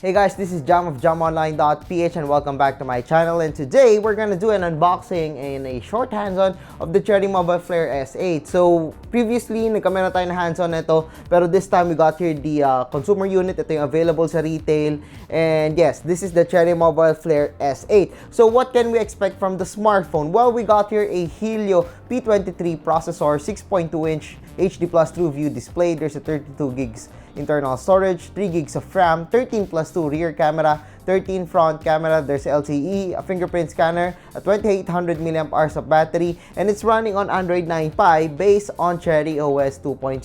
Hey guys, this is Jam of jamonline.ph and welcome back to my channel, and today we're gonna do an unboxing and a short hands-on of the Cherry Mobile Flare S8. So previously, nagkamera tayo na hands-on nito, pero this time we got here the consumer unit. Ito yung available sa retail, and yes, this is the Cherry Mobile Flare S8. So what can we expect from the smartphone? Well, we got here a Helio P23 processor, 6.2-inch HD Plus True View display. There's a 32 gigs internal storage, 3 gigs of RAM, 13+2 rear camera, 13 front camera, there's LTE, a fingerprint scanner, a 2800 mAh of battery, and it's running on Android 9 Pie based on Cherry OS 2.0.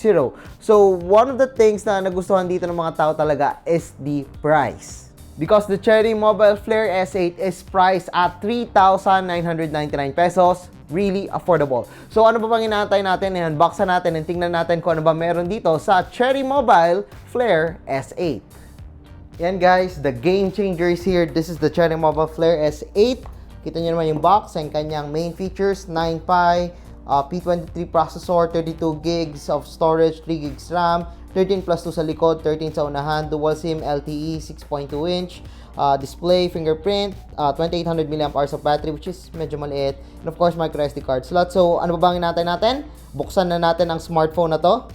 So one of the things na nagustuhan dito ng mga tao talaga is the price. Because the Cherry Mobile Flare S8 is priced at 3,999 pesos. Really affordable. So ano ba bang inaantay natin? I-unboxan natin and tingnan natin kung ano ba meron dito sa Cherry Mobile Flare S8. Yan guys, the game changer is here. This is the Cherry Mobile Flare S8. Kita nyo naman yung box and kanyang main features. 9 Pi, P23 processor, 32 gigs of storage, 3 gigs RAM, 13+2 sa likod, 13 sa unahan, dual SIM, LTE, 6.2-inch, display, fingerprint, 2800 mAh of battery, which is medyo maliit, and of course, micro SD card slot. So, ano ba bang inaantay natin? Buksan na natin ang smartphone na to.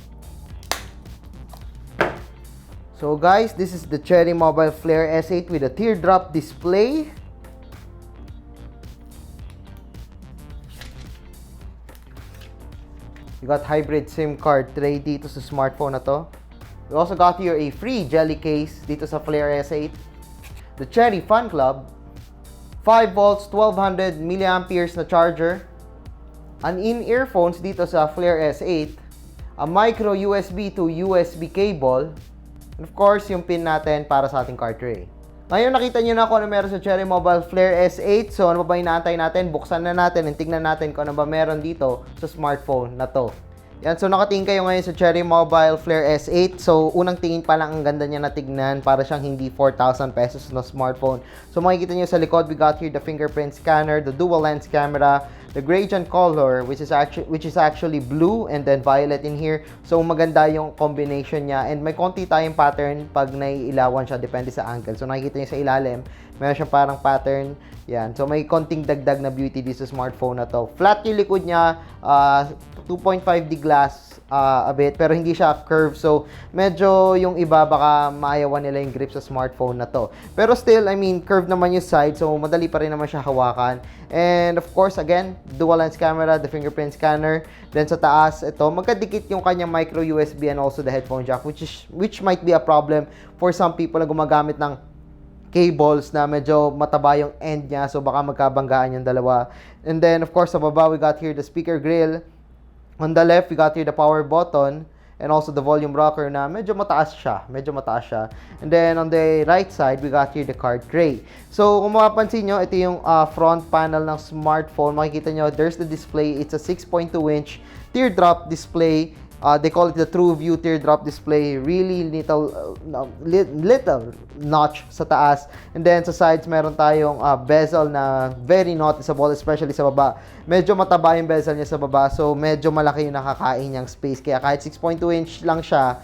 So guys, this is the Cherry Mobile Flare S8 with a teardrop display. You got hybrid SIM card tray dito sa smartphone na to. We also got here a free jelly case dito sa Flare S8. The Cherry Fan Club, 5 volts, 1200 mAh na charger, an in-ear phones dito sa Flare S8, a micro USB to USB cable, and of course, yung pin natin para sa ating card tray. Ngayon, nakita nyo na kung ano meron sa Cherry Mobile Flare S8. So, ano ba inaantay natin? Buksan na natin and tignan natin kung ano ba meron dito sa smartphone na to. Yan, so nakatingin kayo ngayon sa Cherry Mobile Flare S8. So, unang tingin pa lang ang ganda niya na tignan, para siyang hindi 4,000 pesos na smartphone. So, makikita nyo sa likod, we got here the fingerprint scanner, the dual lens camera, the gradient color, which is actually blue and then violet in here. So, maganda yung combination niya, and may konti tayong pattern pag naiilawan siya, depende sa angle. So, nakikita nyo sa ilalim, meron siyang parang pattern. Yan. So, may konting dagdag na beauty dito sa smartphone na to. Flat yung likod niya, 2.5D glass a bit, pero hindi siya curve. So, medyo yung iba baka maayawan nila yung grip sa smartphone na to. Pero still, I mean, curve naman yung side, so madali pa rin naman siya hawakan. And of course, again, dual lens camera, the fingerprint scanner. Then sa taas, ito, magkadikit yung kanyang micro USB and also the headphone jack, which might be a problem for some people na gumagamit ng cables na medyo mataba yung end niya, so baka magkabanggaan yung dalawa. And then, of course, sa baba, we got here the speaker grill. On the left, we got here the power button and also the volume rocker na medyo mataas siya. And then, on the right side, we got here the card tray. So, kung mapapansin nyo, ito yung front panel ng smartphone. Makikita nyo, there's the display. It's a 6.2-inch teardrop display. They call it the True View teardrop display. Really little notch sa taas. And then sa sides, meron tayong bezel na very noticeable, especially sa baba. Medyo mataba yung bezel niya sa baba, so medyo malaki yung nakakain niyang space. Kaya kahit 6.2-inch lang siya,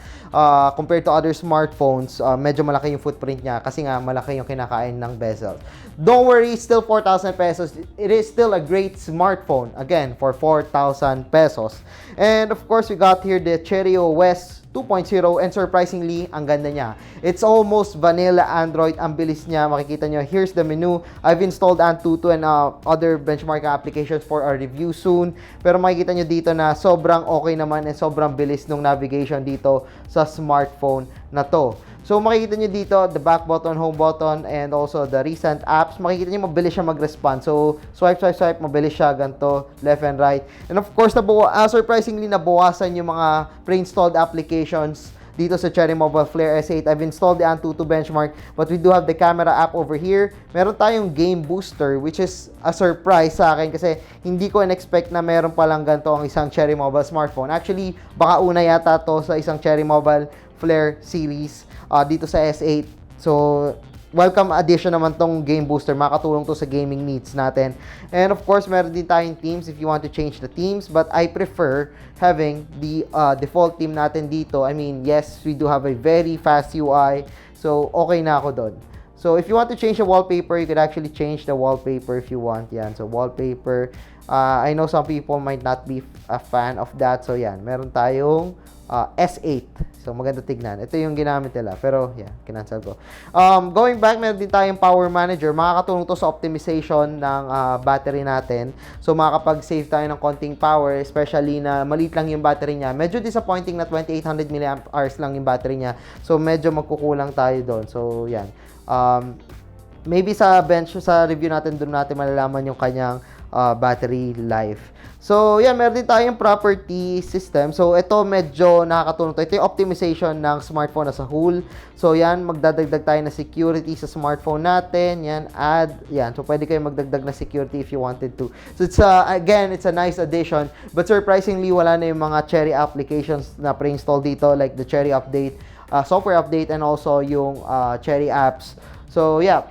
compared to other smartphones, medyo malaki yung footprint niya kasi nga malaki yung kinakain ng bezel. Don't worry, still 4,000 pesos. It is still a great smartphone. Again, for 4,000 pesos. And of course, we got here the Cherry OS 2.0, and surprisingly, ang ganda niya. It's almost vanilla Android. Ang bilis niya. Makikita nyo, here's the menu. I've installed Antutu and other benchmark applications for our review soon. Pero makikita nyo dito na sobrang okay naman and sobrang bilis nung navigation dito sa smartphone na to. So, makikita nyo dito, the back button, home button, and also the recent apps. Makikita nyo, mabilis siya mag-respond. So, swipe, mabilis siya, ganito, left and right. And of course, surprisingly, nabawasan yung mga pre-installed applications dito sa Cherry Mobile Flare S8. I've installed the Antutu benchmark, but we do have the camera app over here. Meron tayong game booster, which is a surprise sa akin kasi hindi ko in-expect na meron palang ganito ang isang Cherry Mobile smartphone. Actually, baka una yata to sa isang Cherry Mobile Flare series dito sa S8. So, welcome addition naman tong game booster. Makatulong to sa gaming needs natin. And of course, meron din tayong themes if you want to change the themes. But I prefer having the default theme natin dito. I mean, yes, we do have a very fast UI. So, okay na ako doon. So, if you want to change the wallpaper, you could actually change the wallpaper if you want. Yan. So, wallpaper. I know some people might not be a fan of that. So, yan. Meron tayong S8. So, maganda tignan. Ito yung ginamit nila. Pero, yan. Kinancel ko. Going back, meron din tayong power manager. Makakatulong to sa optimization ng battery natin. So, makakapag-save tayo ng konting power. Especially na maliit lang yung battery niya. Medyo disappointing na 2800 mAh lang yung battery niya. So, medyo magkukulang tayo doon. So, yan. Maybe sa review natin, doon natin malalaman yung kanyang battery life. So, yan, meron din tayong property system. So, ito medyo nakakatulong to. Ito yung optimization ng smartphone as a whole. So, yan, magdadagdag tayo na security sa smartphone natin. Yan, add. Yan, so pwede kayo magdagdag na security if you wanted to. So, it's again, it's a nice addition. But surprisingly, wala na yung mga Cherry applications na pre-install dito, like the Cherry update, software update, and also yung Cherry apps. So, yeah,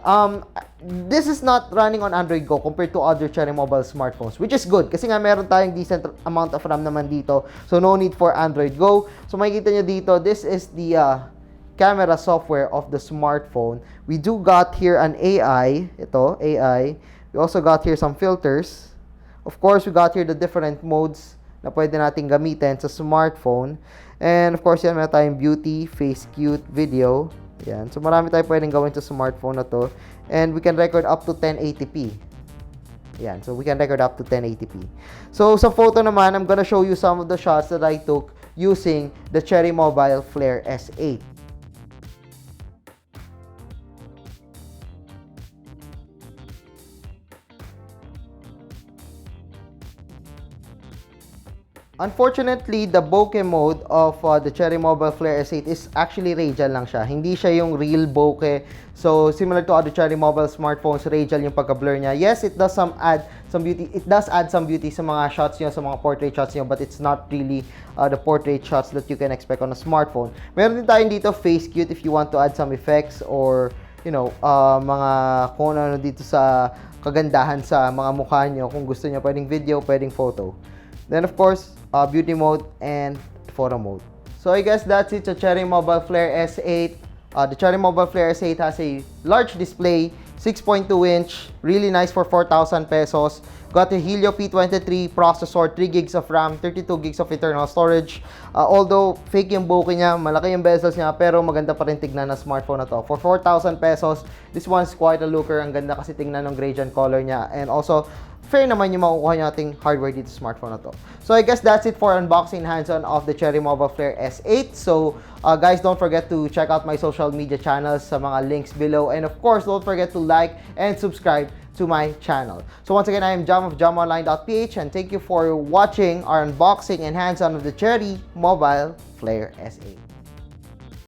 this is not running on Android Go compared to other Cherry Mobile smartphones, which is good kasi nga meron tayong decent amount of RAM naman dito. So, no need for Android Go. So, makikita nyo dito, this is the camera software of the smartphone. We do got here an AI. Ito, AI. We also got here some filters. Of course, we got here the different modes na pwede natin gamitin sa smartphone. And, of course, yan, meron tayong beauty, face cute, video. Yan. So, marami tayo pwedeng gawin sa smartphone na to. And we can record up to 1080p. Yan. So, we can record up to 1080p. So, sa photo naman, I'm gonna show you some of the shots that I took using the Cherry Mobile Flare S8. Unfortunately, the bokeh mode of the Cherry Mobile Flare S8 is actually radial lang siya. Hindi siya yung real bokeh. So, similar to other Cherry Mobile smartphones, radial yung pagka-blur niya. Yes, it does add some beauty. It does add some beauty sa mga shots niyo, sa mga portrait shots niyo, but it's not really the portrait shots that you can expect on a smartphone. Meron din tayong dito face cute if you want to add some effects or, you know, mga kung ano dito sa kagandahan sa mga mukha niyo. Kung gusto niyo, pwedeng video, pwedeng photo. Then, of course, beauty mode and photo mode. So, I guess that's it sa Cherry Mobile Flare S8. The Cherry Mobile Flare S8 has a large display, 6.2-inch, really nice for 4,000 pesos. Got the Helio P23 processor, 3 gigs of RAM, 32 gigs of internal storage. Although fake yung bokeh niya, malaki yung bezels niya, pero maganda pa rin tignan na smartphone na to. For 4,000 pesos, this one's quite a looker. Ang ganda kasi tignan ng gradient color niya. And also, fair naman yung makukuha nyo ating hardware dito sa smartphone na to. So, I guess that's it for unboxing hands-on of the Cherry Mobile Flare S8. So, guys, don't forget to check out my social media channels sa mga links below. And of course, don't forget to like and subscribe to my channel. So, once again, I am Jam of JamOnline.ph and thank you for watching our unboxing and hands-on of the Cherry Mobile Flare S8.